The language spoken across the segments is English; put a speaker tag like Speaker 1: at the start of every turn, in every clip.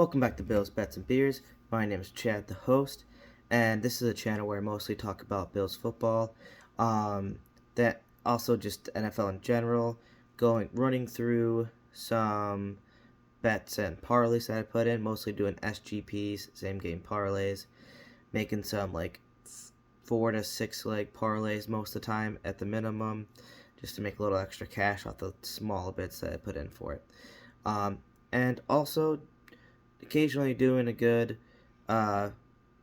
Speaker 1: Welcome back to Bills, Bets, and Beers. My name is Chad, the host, and this is a channel where I mostly talk about Bills football, that also just NFL in general, running through some bets and parlays that I put in, mostly doing SGPs, same game parlays, making some like 4 to 6 leg parlays most of the time at the minimum, just to make a little extra cash off the small bits that I put in for it. And also occasionally doing a good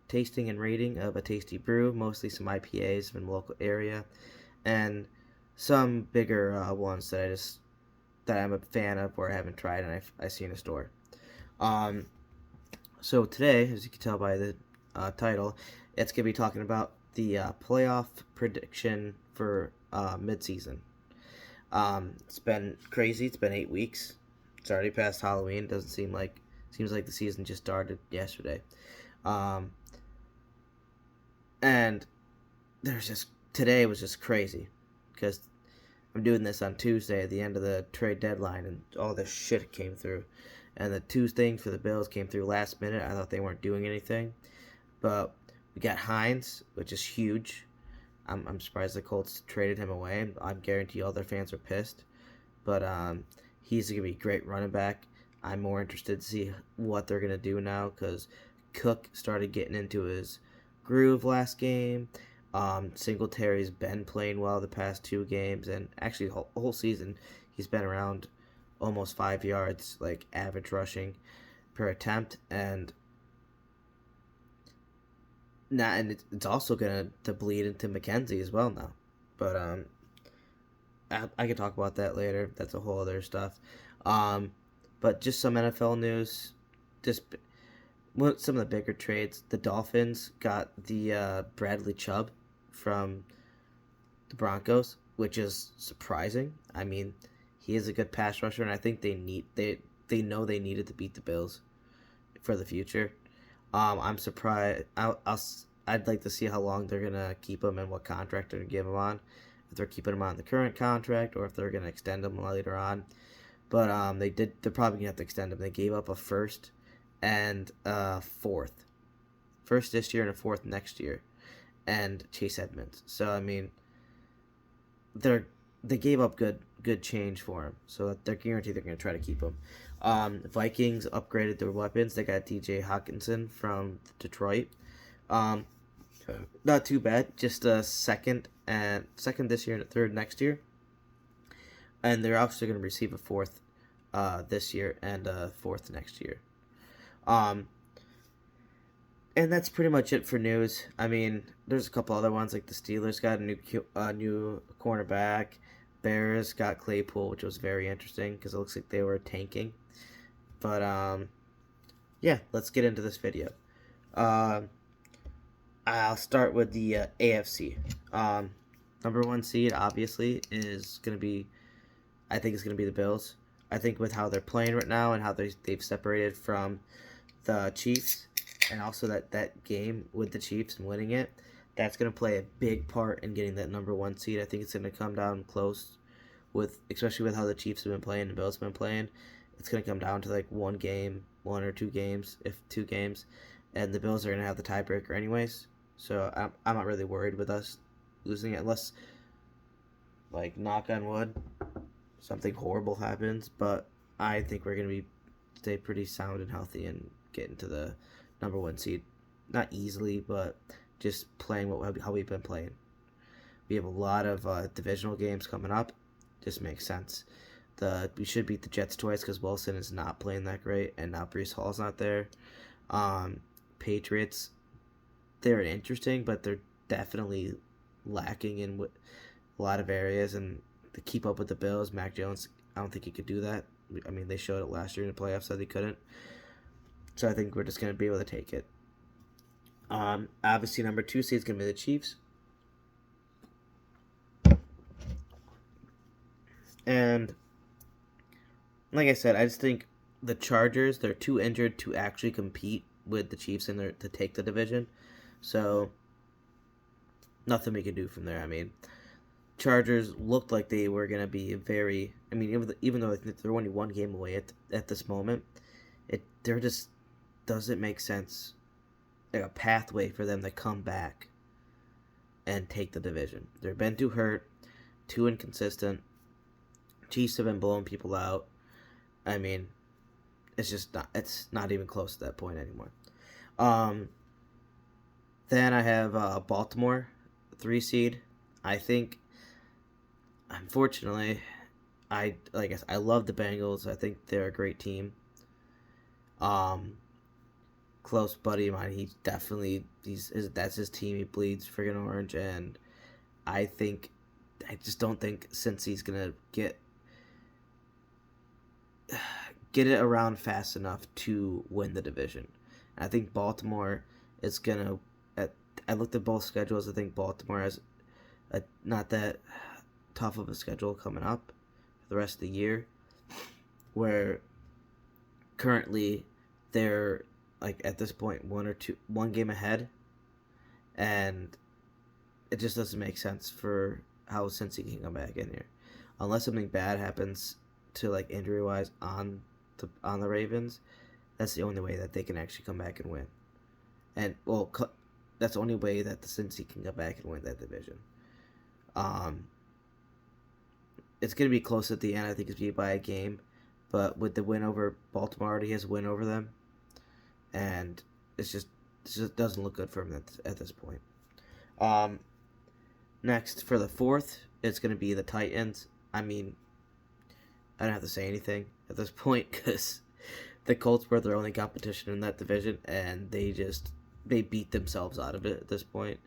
Speaker 1: tasting and rating of a tasty brew, mostly some IPAs from the local area, and some bigger ones that I'm a fan of or I haven't tried and I see in a store. So today, as you can tell by the title, it's gonna be talking about the playoff prediction for midseason. It's been crazy. It's been 8 weeks. It's already past Halloween. Doesn't seems like the season just started yesterday. And today was just crazy because I'm doing this on Tuesday at the end of the trade deadline, and all this shit came through. And the two things for the Bills came through last minute. I thought they weren't doing anything, but we got Hines, which is huge. I'm surprised the Colts traded him away. I guarantee all their fans are pissed, but he's gonna be a great running back. I'm more interested to see what they're gonna do now because Cook started getting into his groove last game. Singletary's been playing well the past 2 games, and actually the whole season he's been around almost 5 yards, like average rushing per attempt, and it's also gonna to bleed into McKenzie as well now. But I can talk about that later. That's a whole other stuff. But just some NFL news. Some of the bigger trades. The Dolphins got the Bradley Chubb from the Broncos, which is surprising. I mean, he is a good pass rusher, and I think they know they needed to beat the Bills for the future. I'm surprised. I'd like to see how long they're gonna keep him and what contract they're gonna give him on. If they're keeping him on the current contract or if they're gonna extend him later on. But they're probably gonna have to extend him. They gave up a first and a fourth. First this year and a fourth next year. And Chase Edmonds. So I mean, they gave up good change for him. So they're guaranteed they're gonna try to keep him. Vikings upgraded their weapons. They got DJ Hawkinson from Detroit. Not too bad. Just a second this year and a third next year. And they're also going to receive a fourth this year and a fourth next year. And that's pretty much it for news. I mean, there's a couple other ones, like the Steelers got a new cornerback. Bears got Claypool, which was very interesting because it looks like they were tanking. But yeah, let's get into this video. I'll start with the AFC. Number 1 seed obviously is going to be, I think it's going to be the Bills. I think with how they're playing right now and how they've separated from the Chiefs, and also that game with the Chiefs and winning it, that's going to play a big part in getting that number 1 seed. I think it's going to come down close, especially with how the Chiefs have been playing and the Bills have been playing. It's going to come down to like 1 or 2 games, if 2 games, and the Bills are going to have the tiebreaker anyways. So I'm not really worried with us losing it unless, like, knock on wood, something horrible happens. But I think we're going to stay pretty sound and healthy and get into the number 1 seed. Not easily, but just playing how we've been playing. We have a lot of divisional games coming up. Just makes sense. We should beat the Jets twice because Wilson is not playing that great, and now Breece Hall's not there. Patriots, they're interesting, but they're definitely lacking in a lot of areas. And to keep up with the Bills, Mac Jones, I don't think he could do that. I mean, they showed it last year in the playoffs that he couldn't. So I think we're just going to be able to take it. Obviously, number 2 seed is going to be the Chiefs. And like I said, I just think the Chargers, they're too injured to actually compete with the Chiefs to take the division. So nothing we can do from there. I mean, Chargers looked like they were going to be even though they're only 1 game away at this moment, they're just does it make sense, like a pathway for them to come back and take the division? They've been too hurt, too inconsistent. Chiefs have been blowing people out. I mean, it's not even close to that point anymore. Then I have Baltimore, 3 seed. I think, unfortunately, I love the Bengals. I think they're a great team. Close buddy of mine. That's his team. He bleeds friggin' orange, and I just don't think Cincy's gonna get it around fast enough to win the division. I think Baltimore is gonna. I looked at both schedules. I think Baltimore has not that tough of a schedule coming up for the rest of the year, where currently they're like at this point one game ahead, and it just doesn't make sense for how Cincy can come back in here, unless something bad happens to like injury wise on the Ravens. That's the only way that they can actually come back and win, and that's the only way that the Cincy can come back and win that division. It's going to be close at the end. I think it's be by a game, but with the win over Baltimore, already has a win over them, and it just doesn't look good for him at this point. Next for the 4th, it's going to be the Titans. I mean, I don't have to say anything at this point because the Colts were their only competition in that division, and they beat themselves out of it at this point.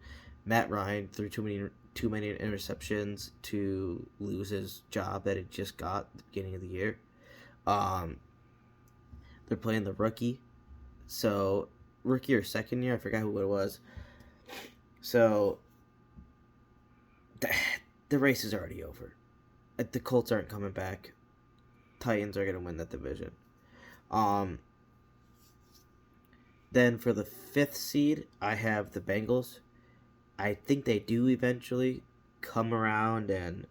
Speaker 1: Matt Ryan threw too many interceptions to lose his job that he just got at the beginning of the year. They're playing the rookie. So, rookie or second year, I forgot who it was. So, the race is already over. The Colts aren't coming back. Titans are going to win that division. Then for the 5th seed, I have the Bengals. I think they do eventually come around and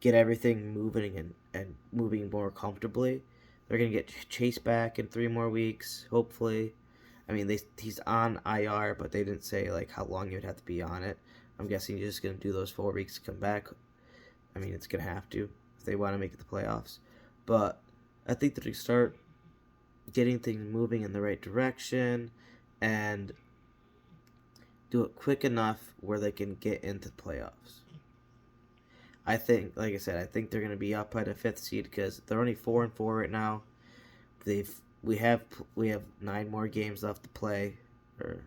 Speaker 1: get everything moving and moving more comfortably. They're going to get Chase back in 3 more weeks, hopefully. I mean, he's on IR, but they didn't say like how long he would have to be on it. I'm guessing he's just going to do those 4 weeks to come back. I mean, it's going to have to if they want to make it the playoffs. But I think that they start getting things moving in the right direction and do it quick enough where they can get into the playoffs. I think, like I said, I think they're going to be up by the 5th seed because they're only 4-4 right now. We have 9 more games left to play, or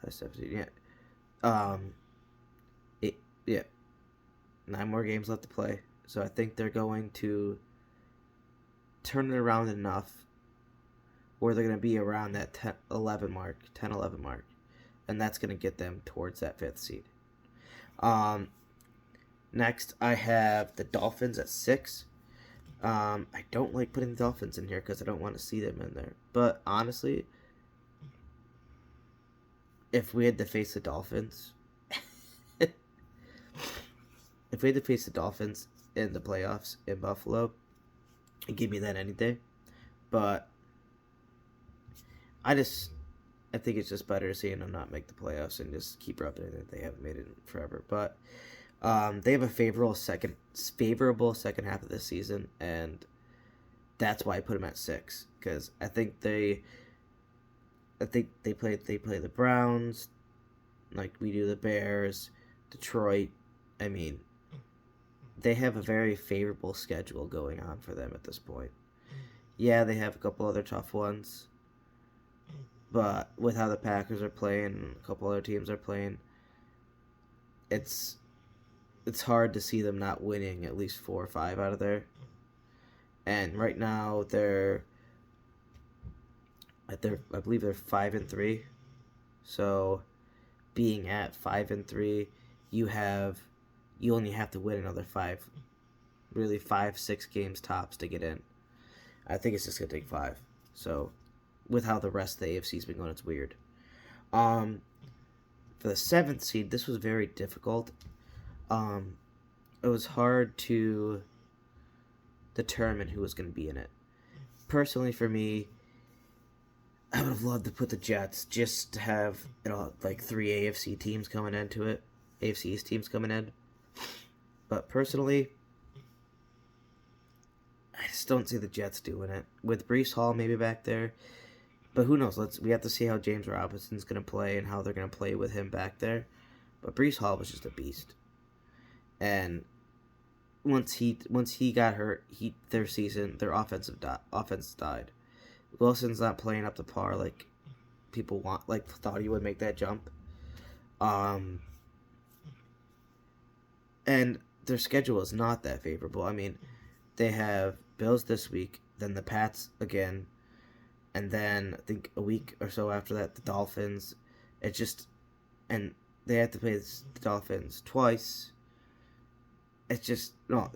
Speaker 1: 17, yeah. 9 more games left to play. So I think they're going to turn it around enough where they're going to be around that 10-11 mark. And that's going to get them towards that 5th seed. Next, I have the Dolphins at 6. I don't like putting the Dolphins in here because I don't want to see them in there. But honestly, if we had to face the Dolphins, in the playoffs in Buffalo, give me that any day. But I think it's just better seeing them not make the playoffs and just keep rubbing it that they haven't made it in forever. But they have a favorable second half of this season, and that's why I put them at 6 because I think they play the Browns like we do the Bears, Detroit. I mean, they have a very favorable schedule going on for them at this point. Yeah, they have a couple other tough ones, but with how the Packers are playing and a couple other teams are playing, it's hard to see them not winning at least 4 or 5 out of there. And right now I believe they're 5-3. So being at 5-3, you only have to win another 5, 6 games tops to get in. I think it's just gonna take 5. So with how the rest of the AFC's been going, it's weird. For the 7th seed, this was very difficult. It was hard to determine who was going to be in it. Personally, for me, I would have loved to put the Jets just to have like 3 AFC teams coming into it, AFC East teams coming in. But personally, I just don't see the Jets doing it with Brees Hall maybe back there. But who knows? We have to see how James Robinson's going to play and how they're going to play with him back there. But Brees Hall was just a beast, and once he got hurt, their offense died. Wilson's not playing up to par like people thought he would make that jump. And their schedule is not that favorable. I mean, they have Bills this week, then the Pats again, and then I think a week or so after that the Dolphins. And they have to play the Dolphins twice. It's just no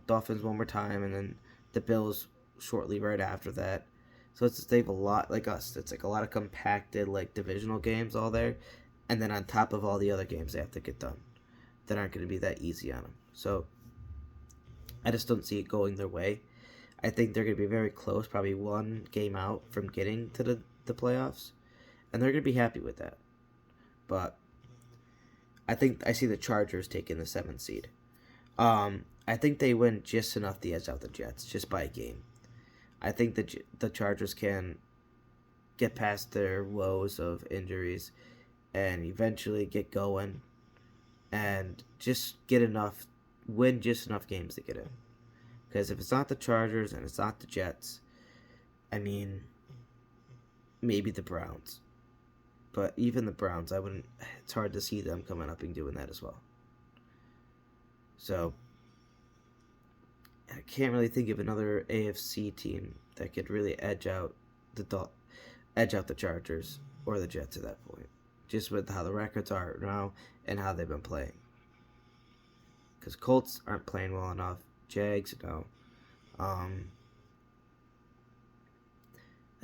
Speaker 1: Dolphins one more time, and then the Bills shortly right after that. So they have a lot like us. It's like a lot of compacted like divisional games all there, and then on top of all the other games they have to get done that aren't going to be that easy on them. So I just don't see it going their way. I think they're going to be very close, probably one game out from getting to the playoffs, and they're going to be happy with that. But I think I see the Chargers taking the 7th seed. I think they win just enough to edge out the Jets, just by a game. I think the Chargers can get past their woes of injuries and eventually get going and just win just enough games to get in. Because if it's not the Chargers and it's not the Jets, I mean, maybe the Browns. But even the Browns, it's hard to see them coming up and doing that as well. So I can't really think of another AFC team that could really edge out the Chargers or the Jets at that point, just with how the records are now and how they've been playing. Because Colts aren't playing well enough. Jags, no. Like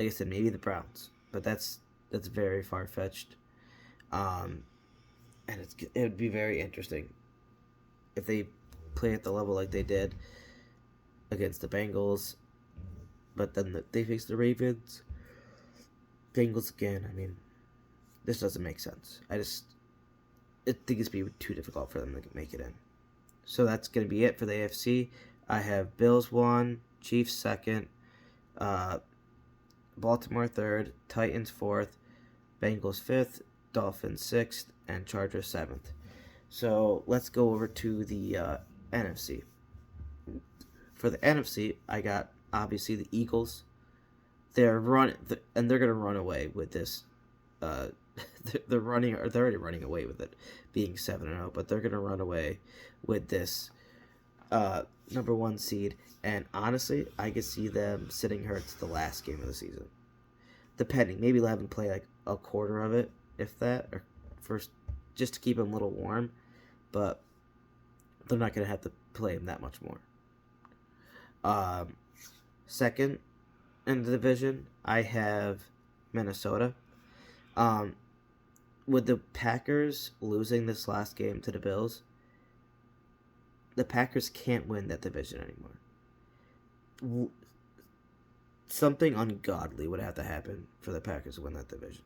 Speaker 1: I said, maybe the Browns, but that's very far fetched. And it would be very interesting if they play at the level like they did against the Bengals, but then they face the Ravens. Bengals again. I mean, this doesn't make sense. I think it's be too difficult for them to make it in. So that's going to be it for the AFC. I have Bills 1, Chiefs 2nd, Baltimore 3rd, Titans 4th, Bengals 5th, Dolphins 6th, and Chargers 7th. So let's go over to the NFC. For the NFC, I got obviously the Eagles. They're going to run away with this. They're already running away with it, being 7-0, but they're going to run away with this number 1 seed. And honestly, I could see them sitting Hurts the last game of the season, depending. Maybe let him play like a quarter of it, if that, or first, just to keep him a little warm. But they're not going to have to play him that much more. Second in the division, I have Minnesota. With the Packers losing this last game to the Bills, the Packers can't win that division anymore. Something ungodly would have to happen for the Packers to win that division.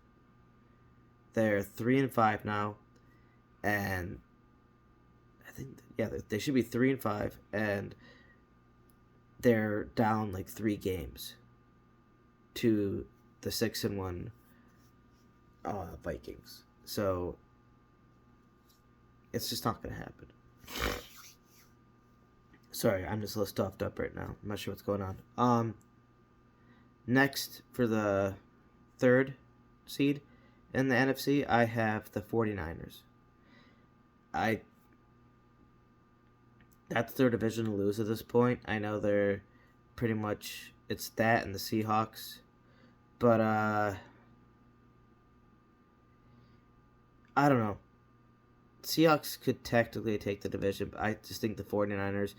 Speaker 1: They're 3-5 now, and I think they should be 3-5, and they're down like 3 games to the 6-1 Vikings. So it's just not going to happen. Sorry, I'm just a little stuffed up right now. I'm not sure what's going on. Next, for the 3rd seed in the NFC, I have the 49ers. That's their division to lose at this point. I know they're pretty much, it's that and the Seahawks. But, I don't know. Seahawks could technically take the division, but I just think the 49ers,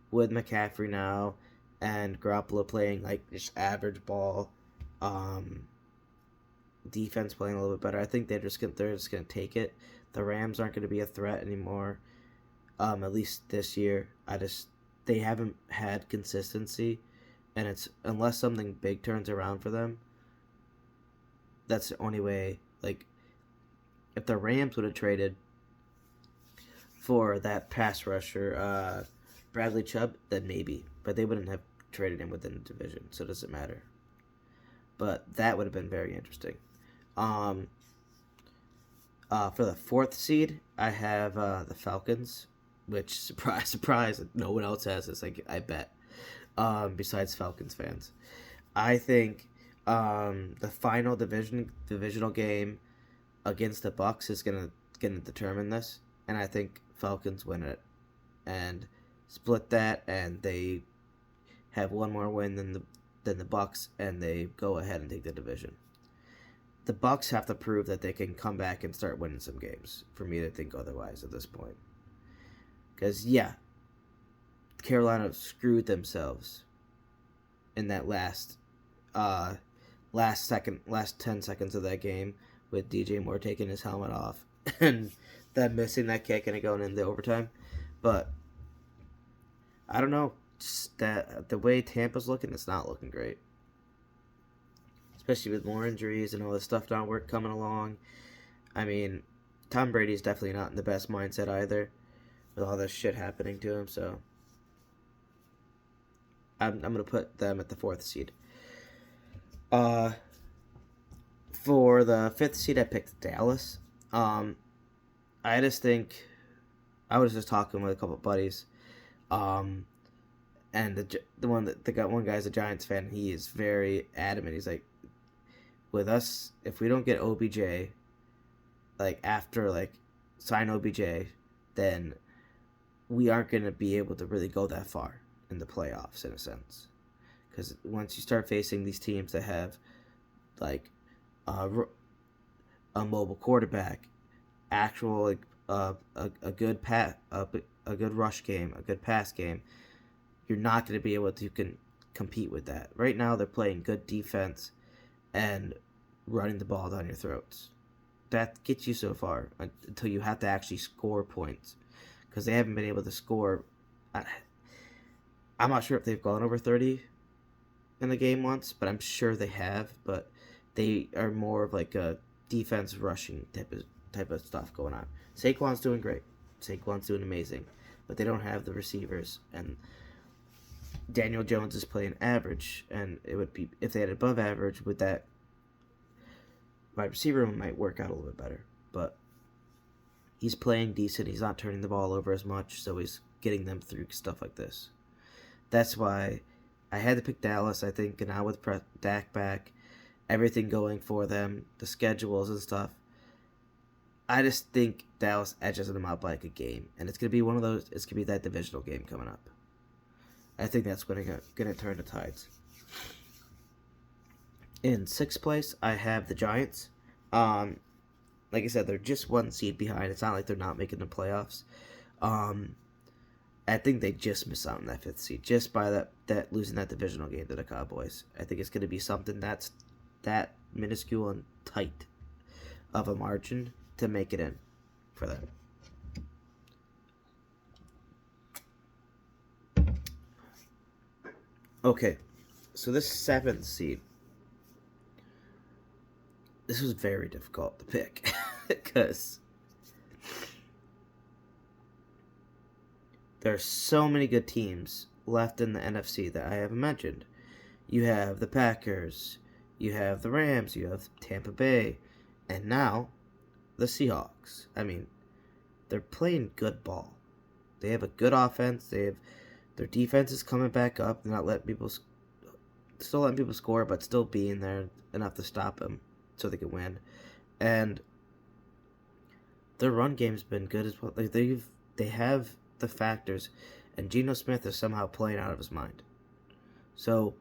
Speaker 1: with McCaffrey now and Garoppolo playing like just average ball, defense playing a little bit better, I think they're just gonna take it. The Rams aren't gonna be a threat anymore, at least this year. They haven't had consistency, and it's unless something big turns around for them, that's the only way. Like, if the Rams would have traded for that pass rusher, Bradley Chubb, then maybe. But they wouldn't have traded him within the division, so it doesn't matter. But that would have been very interesting. For the 4th seed, I have the Falcons, which, surprise, surprise, no one else has this, I bet, besides Falcons fans. I think the final divisional game against the Bucs is gonna determine this, and I think Falcons win it and split that, and they have one more win than the Bucs, and they go ahead and take the division. The Bucs have to prove that they can come back and start winning some games for me to think otherwise at this point. Because Carolina screwed themselves in that last 10 seconds of that game with DJ Moore taking his helmet off and them missing that kick and it going into overtime. But I don't know, just that the way Tampa's looking, it's not looking great. Especially with more injuries and all this stuff not coming along. I mean, Tom Brady's definitely not in the best mindset either, with all this shit happening to him. So I'm gonna put them at the 4th seed. For the 5th seed, I picked Dallas. I just think I was just talking with a couple of buddies, and one guy's a Giants fan. He is very adamant. He's like, with us, if we don't get OBJ, sign OBJ, then we aren't going to be able to really go that far in the playoffs, in a sense. Because once you start facing these teams that have, a mobile quarterback, actual, a good a good rush game, a good pass game, you're not going to be able to compete with that. Right now, they're playing good defense and running the ball down your throats. That gets you so far until you have to actually score points, because they haven't been able to score. I'm not sure if they've gone over 30 in the game once, but I'm sure they have. But they are more of like a defense rushing type of stuff going on. Saquon's doing great. Saquon's doing amazing, but they don't have the receivers, and Daniel Jones is playing average, and it would be, if they had above average with that wide receiver, it might work out a little bit better. But he's playing decent. He's not turning the ball over as much, so he's getting them through stuff like this. That's why I had to pick Dallas. I think now with Dak back, everything going for them, the schedules and stuff, I just think Dallas edges them out by like a game, and it's gonna be one of those. It's gonna be that divisional game coming up. I think that's gonna turn the tides. In 6th place, I have the Giants. Like I said, they're just 1 seed behind. It's not like they're not making the playoffs. I think they just miss out on that 5th seed just by that losing that divisional game to the Cowboys. I think it's gonna be something that's that minuscule and tight of a margin to make it in for them. Okay, so this 7th seed, this was very difficult to pick because there are so many good teams left in the NFC that I haven't mentioned. You have the Packers, you have the Rams, you have Tampa Bay, and now the Seahawks. I mean, they're playing good ball. They have a good offense. Their defense is coming back up. They're not letting people score, but still being there enough to stop them so they can win. And their run game's been good as well. Like they have the factors, and Geno Smith is somehow playing out of his mind. So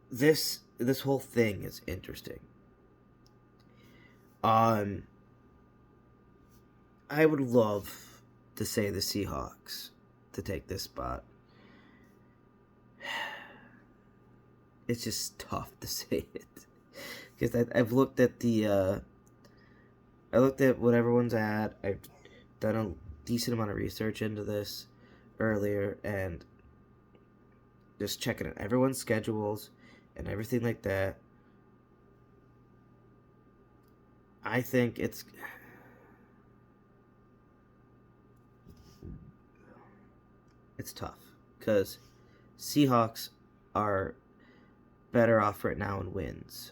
Speaker 1: this whole thing is interesting. I would love to say the Seahawks to take this spot. It's just tough to say it because I've looked at what everyone's at. I've done a decent amount of research into this earlier and just checking out everyone's schedules and everything like that, I think it's tough because Seahawks are better off right now in wins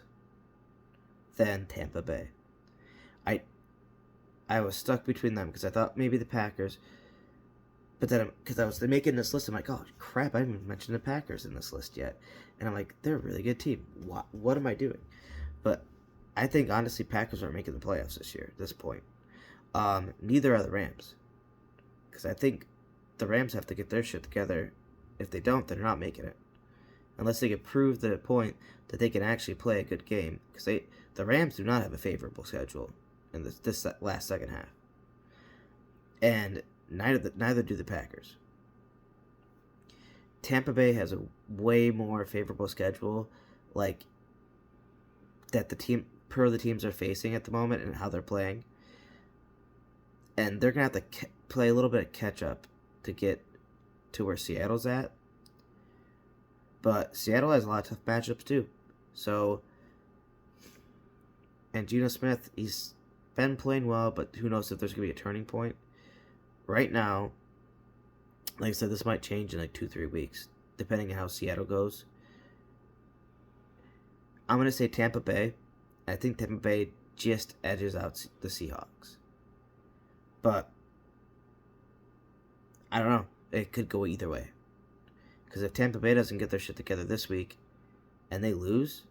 Speaker 1: than Tampa Bay. I I was stuck between them because I thought maybe the Packers, but then because I was making this list, I'm like, oh crap, I haven't even mentioned the Packers in this list yet, and I'm like, they're a really good team. What am I doing? But I think honestly, Packers aren't making the playoffs this year. At this point, neither are the Rams, because I think the Rams have to get their shit together. If they don't, they're not making it unless they can prove the point that they can actually play a good game. Because the Rams do not have a favorable schedule in this last second half, and neither do the Packers. Tampa Bay has a way more favorable schedule, like that the teams are facing at the moment and how they're playing, and they're gonna have to play a little bit of catch up to get to where Seattle's at. But Seattle has a lot of tough matchups too. So, and Geno Smith, he's been playing well, but who knows if there's going to be a turning point. Right now, like I said, this might change in like 2-3 weeks, depending on how Seattle goes. I'm going to say Tampa Bay. I think Tampa Bay just edges out the Seahawks. But, I don't know. It could go either way. Because if Tampa Bay doesn't get their shit together this week and they lose,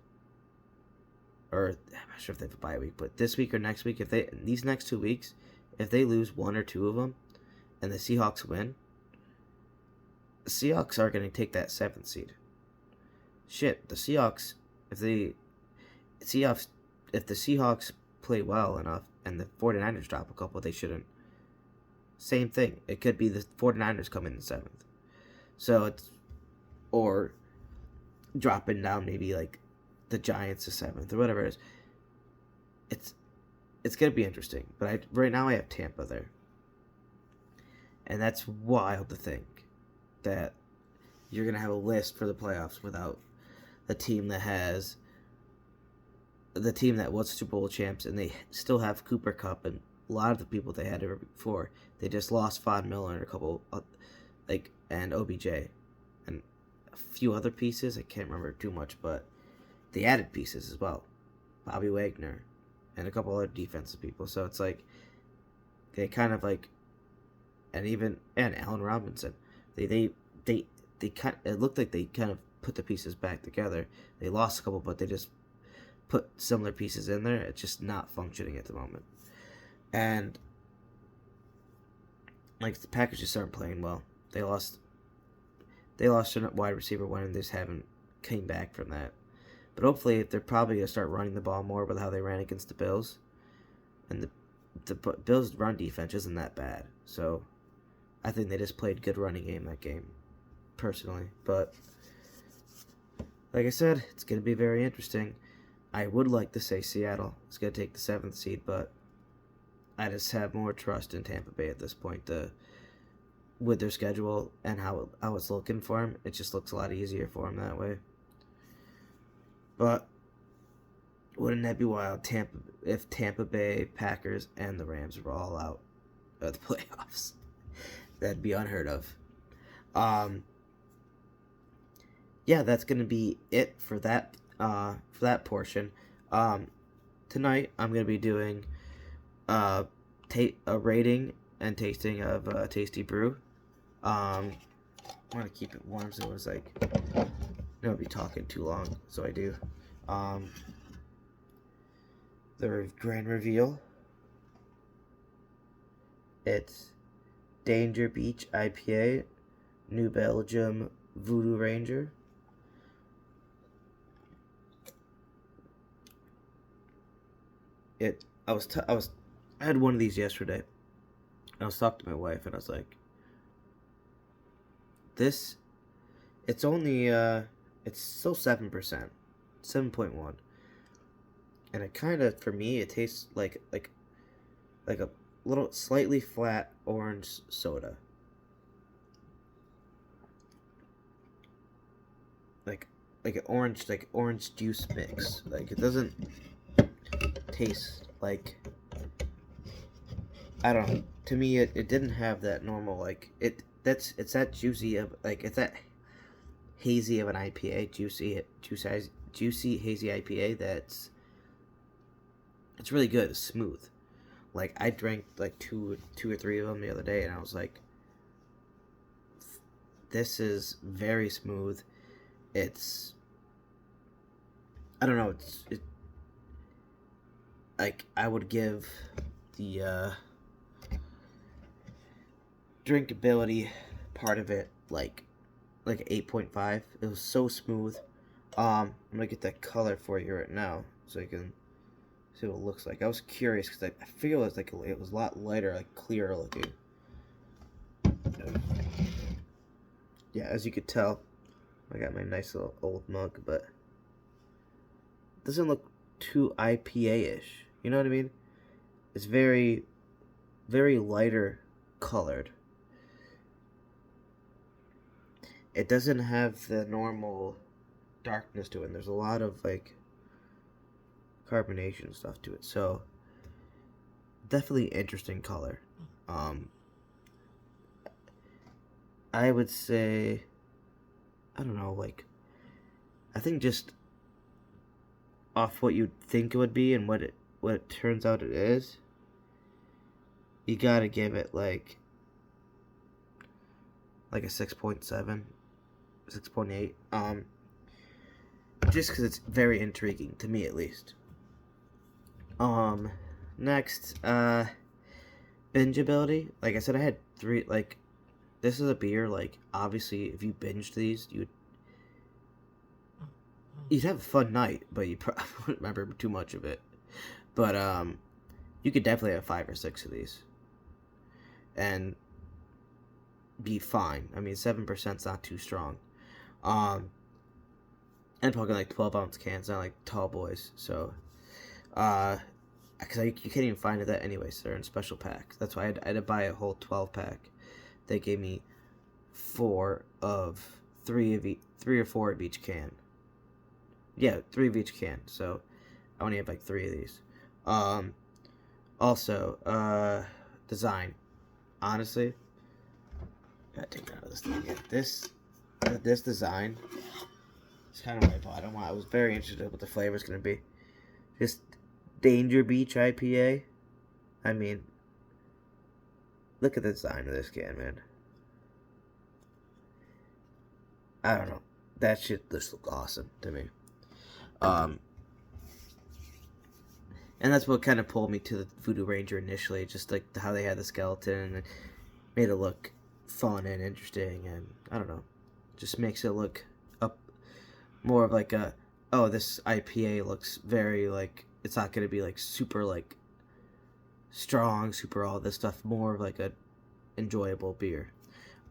Speaker 1: or I'm not sure if they have a bye week, but this week or next week, these next 2 weeks, if they lose one or two of them and the Seahawks win, the Seahawks are going to take that 7th seed. Shit, the Seahawks, if the Seahawks play well enough and the 49ers drop a couple, they shouldn't. Same thing. It could be the 49ers come in 7th. So it's, or dropping down maybe like the Giants to 7th or whatever it is. It's going to be interesting. But right now I have Tampa there. And that's wild to think that you're going to have a list for the playoffs without the team that was Super Bowl champs, and they still have Cooper Kupp and a lot of the people they had ever before. They just lost Von Miller and a couple, and OBJ and a few other pieces. I can't remember too much, but they added pieces as well. Bobby Wagner and a couple other defensive people. So it's like they kind of like, and Allen Robinson. They kind. It looked like they kind of put the pieces back together. They lost a couple, but they just put similar pieces in there. It's just not functioning at the moment, and like the Packers just aren't playing well. They lost their wide receiver one, and they just haven't came back from that. But hopefully, they're probably going to start running the ball more with how they ran against the Bills. And the Bills' run defense isn't that bad. So, I think they just played good running game that game, personally. But, like I said, it's going to be very interesting. I would like to say Seattle is going to take the 7th seed, but I just have more trust in Tampa Bay at this point. With their schedule and how it's looking for them, it just looks a lot easier for them that way. But wouldn't that be wild? If Tampa Bay, Packers, and the Rams were all out of the playoffs, that'd be unheard of. Yeah, that's gonna be it for that portion. Tonight I'm gonna be doing a rating and tasting of Tasty Brew. I want to keep it warm so it's like I'll be talking too long, so I do. The grand reveal. It's Danger Beach IPA, New Belgium Voodoo Ranger. I had one of these yesterday. I was talking to my wife and I was like, it's only it's still 7%, 7.1, and it kind of, for me, it tastes like a little slightly flat orange soda. Like like orange juice mix. Like it doesn't taste like, I don't know. To me, it didn't have that normal like it's that juicy of like it's that hazy of an IPA, juicy hazy IPA that's it's really good. It's smooth. Like I drank like two or three of them the other day, and I was like, this is very smooth. It's I don't know. It like I would give the drinkability part of it like 8.5. It was so smooth. I'm gonna get that color for you right now so you can see what it looks like. I was curious because I feel it was like it was a lot lighter, like clearer looking. Yeah, as you could tell, I got my nice little old mug, but it doesn't look too IPA-ish. You know what I mean? It's very, very lighter colored. It doesn't have the normal darkness to it. And there's a lot of like carbonation stuff to it. So definitely interesting color. I would say, I don't know, like I think just off what you'd think it would be and what it turns out it is, you gotta give it like a 6.7, 6.8. Just because it's very intriguing to me, at least. Next, bingeability. Like I said, I had three. Like, this is a beer. Like, obviously, if you binged these, you'd have a fun night, but you probably wouldn't remember too much of it. But you could definitely have 5 or 6 of these, and be fine. I mean, 7%'s not too strong. And probably like 12-ounce cans, not like tall boys. So, because you can't even find it that anyways. They're in special packs. That's why I had to buy a whole 12-pack. They gave me 3 or 4 of each can. Yeah, 3 of each can. So I only have like 3 of these. Also, design. Honestly, gotta take that out of this thing again. This design. It's kind of what I bought. I was very interested in what the flavor is going to be. Just Danger Beach IPA. I mean, look at the design of this can, man. I don't know. That shit just looked awesome to me. And that's what kind of pulled me to the Voodoo Ranger initially. Just like how they had the skeleton and it made it look fun and interesting. And I don't know. Just makes it look more of like this IPA looks very like, it's not going to be like super like strong, super all this stuff, more of like a enjoyable beer.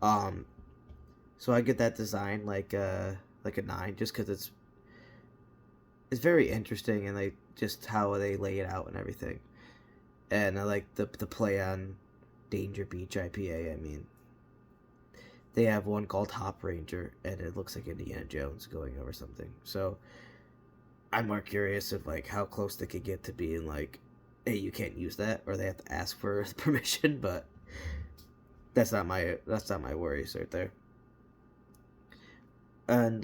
Speaker 1: So I get that design like a 9 just because it's very interesting and like just how they lay it out and everything. And I like the play on Danger Beach IPA. I mean, they have one called Hop Ranger, and it looks like Indiana Jones going over something. So I'm more curious of like how close they could get to being like, hey, you can't use that, or they have to ask for permission. But that's not my worries right there. And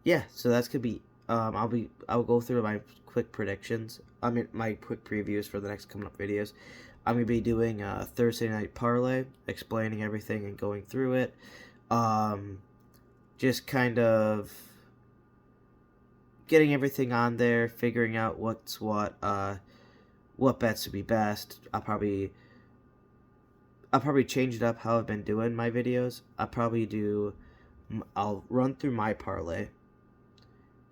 Speaker 1: yeah, so that's gonna be. I'll go through my quick predictions. I mean, my quick previews for the next coming up videos. I'm going to be doing a Thursday night parlay, explaining everything and going through it. Just kind of getting everything on there, figuring out what's what bets would be best. I'll probably change it up how I've been doing my videos. I'll run through my parlay,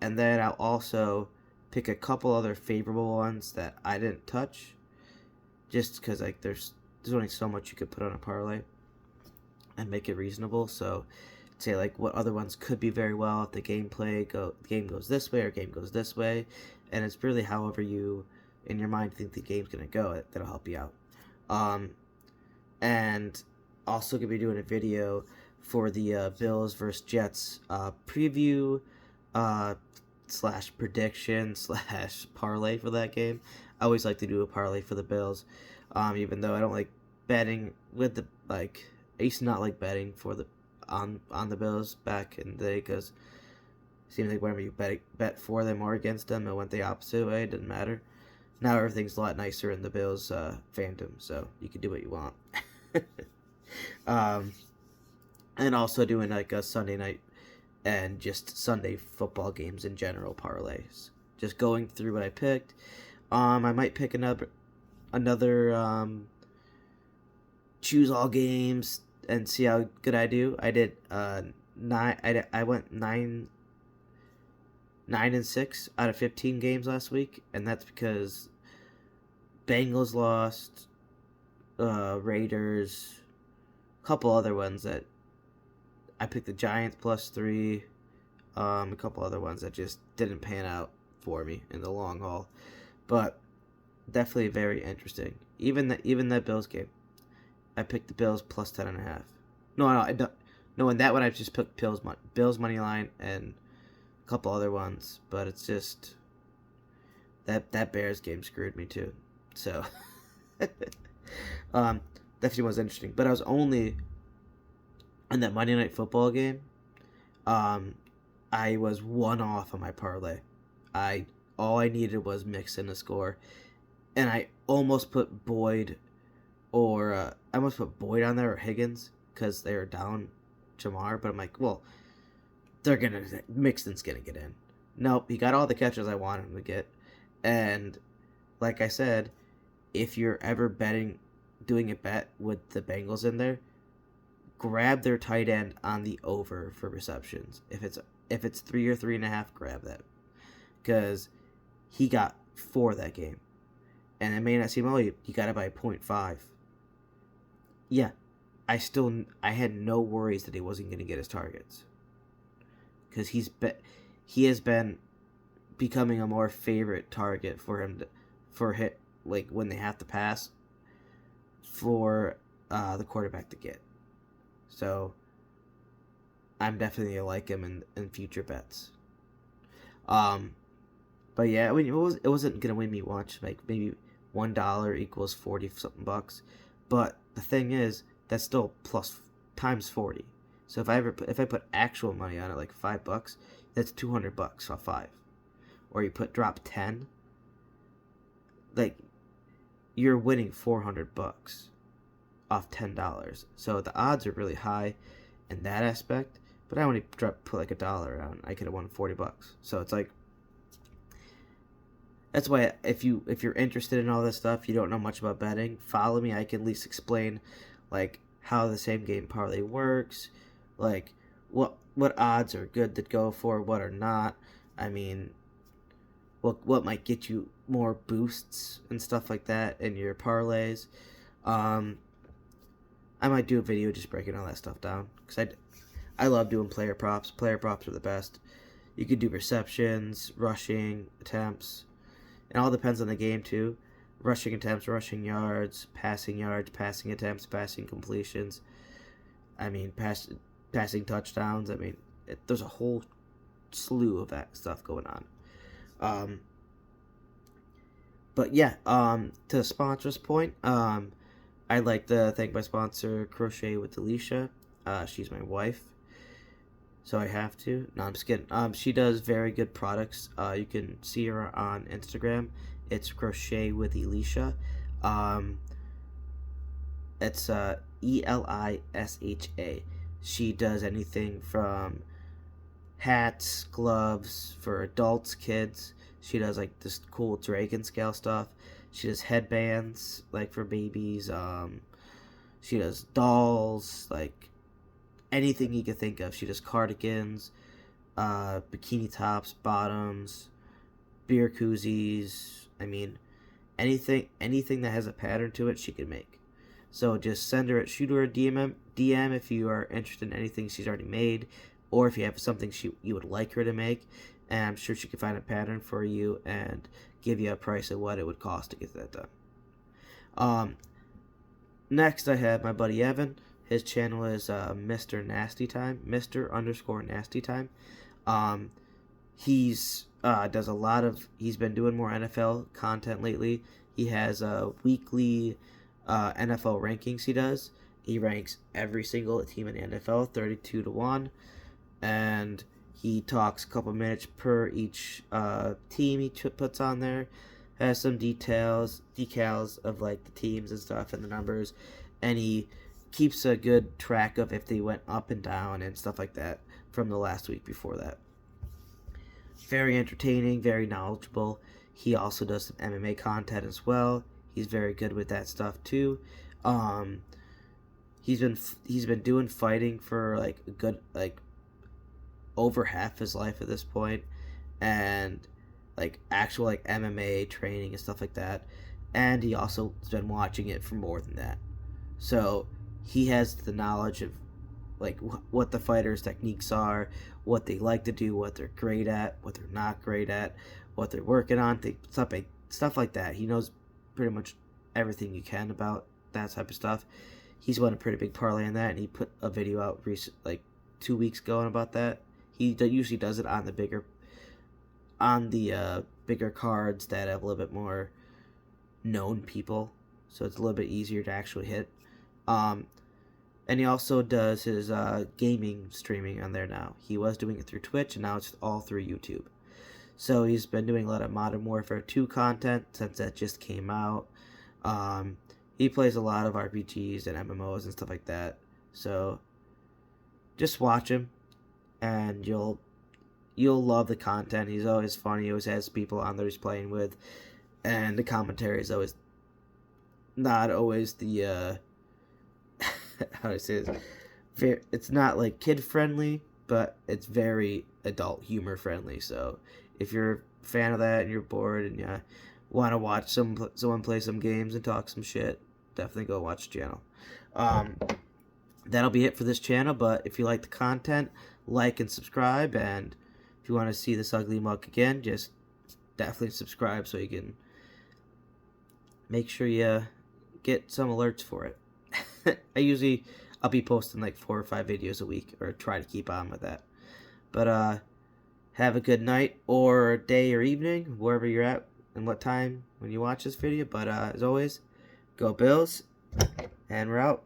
Speaker 1: and then I'll also pick a couple other favorable ones that I didn't touch. Just because like there's only so much you could put on a parlay and make it reasonable. So say like what other ones could be very well if the game goes this way or game goes this way, and it's really however you in your mind think the game's gonna go that'll help you out. And also gonna be doing a video for the Bills versus Jets preview slash prediction slash parlay for that game. I always like to do a parlay for the Bills, even though I don't like betting with the like. I used to not like betting for the on the Bills back in the day because it seemed like whenever you bet for them or against them, it went the opposite way. It didn't matter. Now everything's a lot nicer in the Bills fandom, so you can do what you want. um, and also doing like a Sunday night and just Sunday football games in general parlays. Just going through what I picked. I might pick another choose all games and see how good I do. I did I went 9-6 out of 15 games last week, and that's because Bengals lost, Raiders, a couple other ones that I picked the Giants +3, a couple other ones that just didn't pan out for me in the long haul, but definitely very interesting. Even that Bills game, I picked the Bills +10.5. No, I don't. No, in that one I just picked Bills money line and a couple other ones, but it's just that Bears game screwed me too. So definitely was interesting. But I was only in that Monday Night Football game. I was one off on my parlay. All I needed was Mixon to score, and I almost put Boyd I almost put Boyd on there or Higgins because they were down Jamar, but I'm like, well, Mixon's gonna get in. Nope, he got all the catches I wanted him to get, and like I said, if you're ever doing a bet with the Bengals in there, grab their tight end on the over for receptions. If it's 3 or 3.5, grab that, because he got 4 that game, and it may not seem you got it by 0.5. Yeah, I had no worries that he wasn't going to get his targets, because he has been becoming a more favorite target for him for hit, like when they have to pass for the quarterback to get. So I'm definitely gonna like him in future bets. But yeah, I mean, it wasn't gonna win me much, like maybe $1 equals 40 something bucks. But the thing is, that's still plus times 40. So if I put actual money on it, like $5, that's $200 off 5. Or you drop 10, like you're winning $400 off $10. So the odds are really high in that aspect. But I only put like $1 on. I could have won $40. So it's like, that's why if you're interested in all this stuff, you don't know much about betting, follow me. I can at least explain like how the same game parlay works, like what odds are good to go for, what are not. I mean, what might get you more boosts and stuff like that in your parlays. I might do a video just breaking all that stuff down, because I love doing player props. Player props are the best. You could do receptions, rushing attempts. It all depends on the game too. Rushing attempts, rushing yards, passing attempts, passing completions. I mean, passing touchdowns. I mean, there's a whole slew of that stuff going on. But yeah, to the sponsors point, I'd like to thank my sponsor, Crochet with Alicia. She's my wife, so I have to. No, I'm just kidding. She does very good products. You can see her on Instagram. It's Crochet with Elisha. It's Elisha. She does anything from hats, gloves for adults, kids. She does like this cool dragon scale stuff. She does headbands like for babies. She does dolls, like anything you can think of. She does cardigans, bikini tops, bottoms, beer koozies. I mean, anything that has a pattern to it, she can make. So just shoot her a DM if you are interested in anything she's already made, or if you have something you would like her to make, and I'm sure she can find a pattern for you and give you a price of what it would cost to get that done. Next, I have my buddy Evan. His channel is Mr. Nasty Time, Mr. _Nasty Time. Um, he's does a lot of. He's been doing more NFL content lately. He has weekly NFL rankings. He ranks every single team in the NFL 32-1, and he talks a couple minutes per each team he puts on there. Has some decals of like the teams and stuff and the numbers, and he keeps a good track of if they went up and down and stuff like that from the last week before that. Very entertaining, very knowledgeable. He also does some MMA content as well. He's very good with that stuff too. He's been doing fighting for like a good like over half his life at this point, and like actual like MMA training and stuff like that. And he also has been watching it for more than that. So he has the knowledge of like what the fighters' techniques are, what they like to do, what they're great at, what they're not great at, what they're working on, stuff like that. He knows pretty much everything you can about that type of stuff. He's won a pretty big parlay in that, and he put a video out like 2 weeks ago about that. He usually does it on the bigger cards that have a little bit more known people, so it's a little bit easier to actually hit. And he also does his gaming streaming on there now. He was doing it through Twitch, and now it's all through YouTube. So he's been doing a lot of Modern Warfare 2 content since that just came out. He plays a lot of RPGs and MMOs and stuff like that. So just watch him, and you'll love the content. He's always funny. He always has people on there he's playing with, and the commentary is always not always the how do I say this? It's not like kid friendly, but it's very adult humor friendly. So if you're a fan of that and you're bored and you want to watch someone play some games and talk some shit, definitely go watch the channel. That'll be it for this channel. But if you like the content, like and subscribe. And if you want to see this ugly mug again, just definitely subscribe so you can make sure you get some alerts for it. I'll be posting like 4 or 5 videos a week, or try to keep on with that. But have a good night or day or evening, wherever you're at and what time when you watch this video. But as always, go Bills, and we're out.